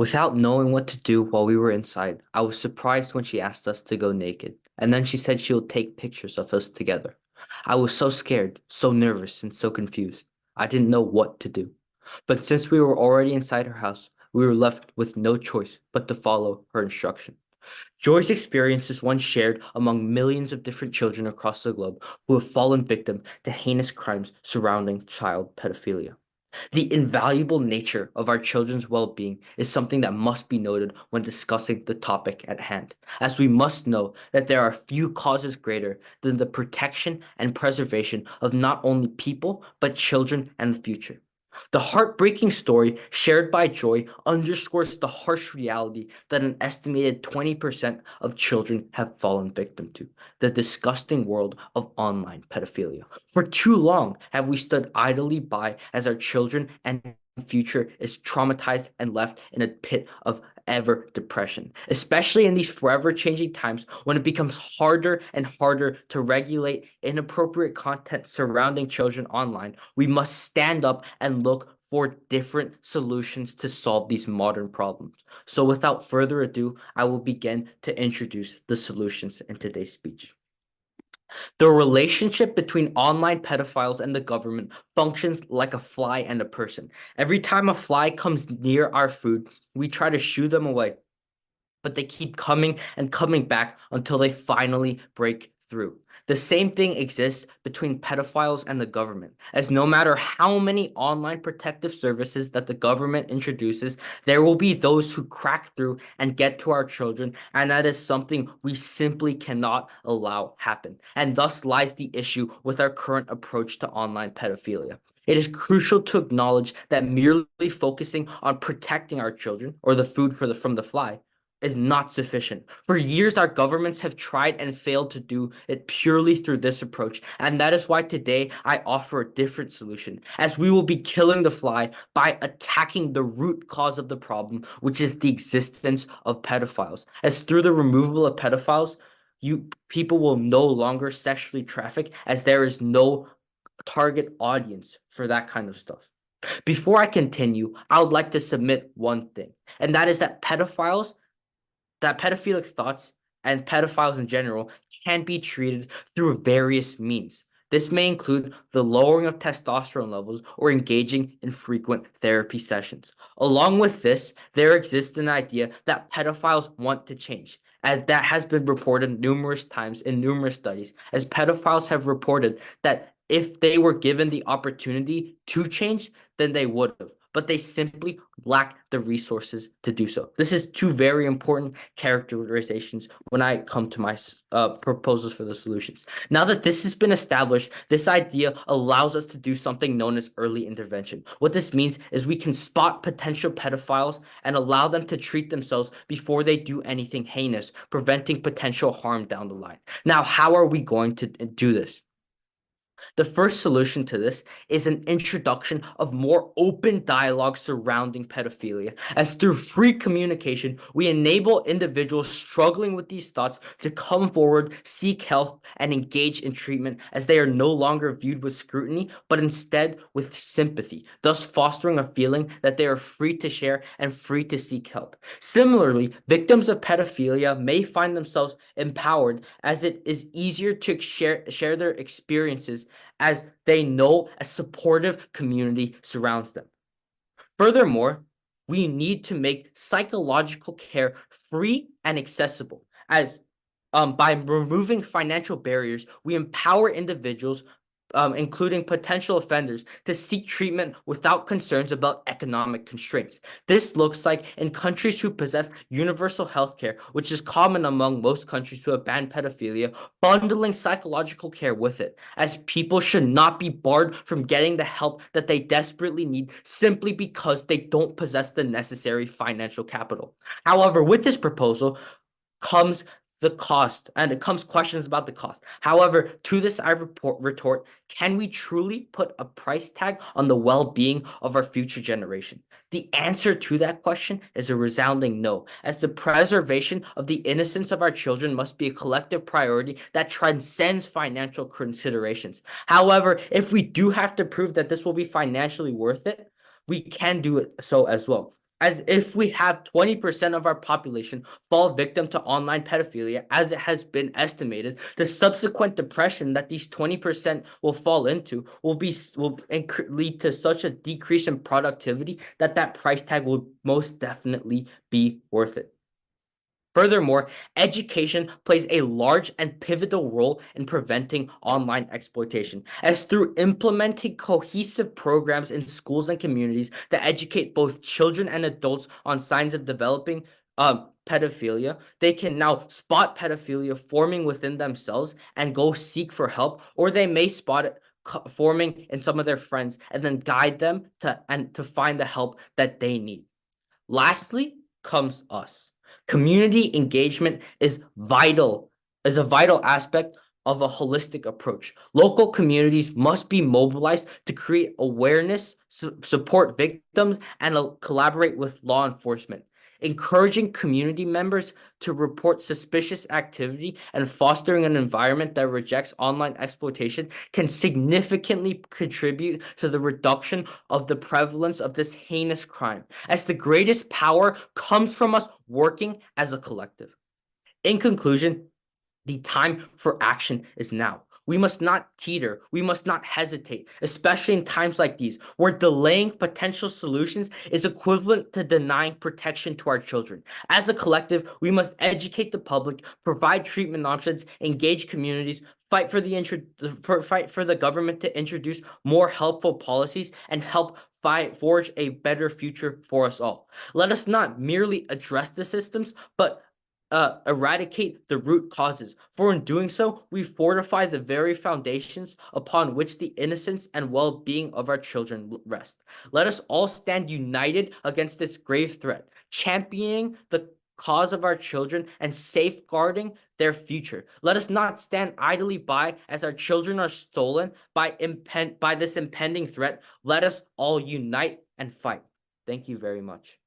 Without knowing what to do while we were inside, I was surprised when she asked us to go naked, and then she said she'll take pictures of us together. I was so scared, so nervous, and so confused. I didn't know what to do. But since we were already inside her house, we were left with no choice but to follow her instruction. Joy's experience is one shared among millions of different children across the globe who have fallen victim to heinous crimes surrounding child pedophilia. The invaluable nature of our children's well-being is something that must be noted when discussing the topic at hand, as we must know that there are few causes greater than the protection and preservation of not only people, but children and the future. The heartbreaking story shared by Joy underscores the harsh reality that an estimated 20% of children have fallen victim to the disgusting world of online pedophilia. For too long have we stood idly by as our children and future is traumatized and left in a pit of ever depression, especially in these forever changing times when it becomes harder and harder to regulate inappropriate content surrounding children online. We must stand up and look for different solutions to solve these modern problems. So without further ado, I will begin to introduce the solutions in today's speech. The relationship between online pedophiles and the government functions like a fly and a person. Every time a fly comes near our food, we try to shoo them away, but they keep coming and coming back until they finally break through. The same thing exists between pedophiles and the government, as no matter how many online protective services that the government introduces, there will be those who crack through and get to our children, and that is something we simply cannot allow happen. And thus lies the issue with our current approach to online pedophilia. It is crucial to acknowledge that merely focusing on protecting our children or the food from the fly is not sufficient. For years, our governments have tried and failed to do it purely through this approach, and that is why today I offer a different solution, as we will be killing the fly by attacking the root cause of the problem, which is the existence of pedophiles. As through the removal of pedophiles, people will no longer sexually traffic, as there is no target audience for that kind of stuff. Before I continue, I would like to submit one thing, and that is that pedophilic thoughts and pedophiles in general can be treated through various means. This may include the lowering of testosterone levels or engaging in frequent therapy sessions. Along with this, there exists an idea that pedophiles want to change, as that has been reported numerous times in numerous studies, as pedophiles have reported that if they were given the opportunity to change, then they would have, but they simply lack the resources to do so. This is two very important characterizations when I come to my proposals for the solutions. Now that this has been established, this idea allows us to do something known as early intervention. What this means is we can spot potential pedophiles and allow them to treat themselves before they do anything heinous, preventing potential harm down the line. Now, how are we going to do this? The first solution to this is an introduction of more open dialogue surrounding pedophilia, as through free communication, we enable individuals struggling with these thoughts to come forward, seek help, and engage in treatment, as they are no longer viewed with scrutiny, but instead with sympathy, thus fostering a feeling that they are free to share and free to seek help. Similarly, victims of pedophilia may find themselves empowered, as it is easier to share their experiences, as they know a supportive community surrounds them. Furthermore, we need to make psychological care free and accessible. As by removing financial barriers, we empower individuals, including potential offenders, to seek treatment without concerns about economic constraints. This looks like in countries who possess universal health care, which is common among most countries who have banned pedophilia, bundling psychological care with it, as people should not be barred from getting the help that they desperately need simply because they don't possess the necessary financial capital. However, with this proposal comes the cost, and it comes questions about the cost. However, to this I retort, can we truly put a price tag on the well-being of our future generation? The answer to that question is a resounding no, as the preservation of the innocence of our children must be a collective priority that transcends financial considerations. However, if we do have to prove that this will be financially worth it, we can do it so as well. As if we have 20% of our population fall victim to online pedophilia, as it has been estimated, the subsequent depression that these 20% will fall into will lead to such a decrease in productivity that that price tag will most definitely be worth it. Furthermore, education plays a large and pivotal role in preventing online exploitation, as through implementing cohesive programs in schools and communities that educate both children and adults on signs of developing pedophilia, they can now spot pedophilia forming within themselves and go seek for help, or they may spot it forming in some of their friends and then guide them to find the help that they need. Lastly comes us. Community engagement is a vital aspect of a holistic approach. Local communities must be mobilized to create awareness, support victims, and collaborate with law enforcement. Encouraging community members to report suspicious activity and fostering an environment that rejects online exploitation can significantly contribute to the reduction of the prevalence of this heinous crime, as the greatest power comes from us working as a collective. In conclusion, the time for action is now. We must not teeter. We must not hesitate, especially in times like these, where delaying potential solutions is equivalent to denying protection to our children. As a collective, we must educate the public, provide treatment options, engage communities, fight for the government to introduce more helpful policies, and help forge a better future for us all. Let us not merely address the systems, but eradicate the root causes. For in doing so, we fortify the very foundations upon which the innocence and well-being of our children rest. Let us all stand united against this grave threat, championing the cause of our children and safeguarding their future. Let us not stand idly by as our children are stolen by this impending threat. Let us all unite and fight. Thank you very much.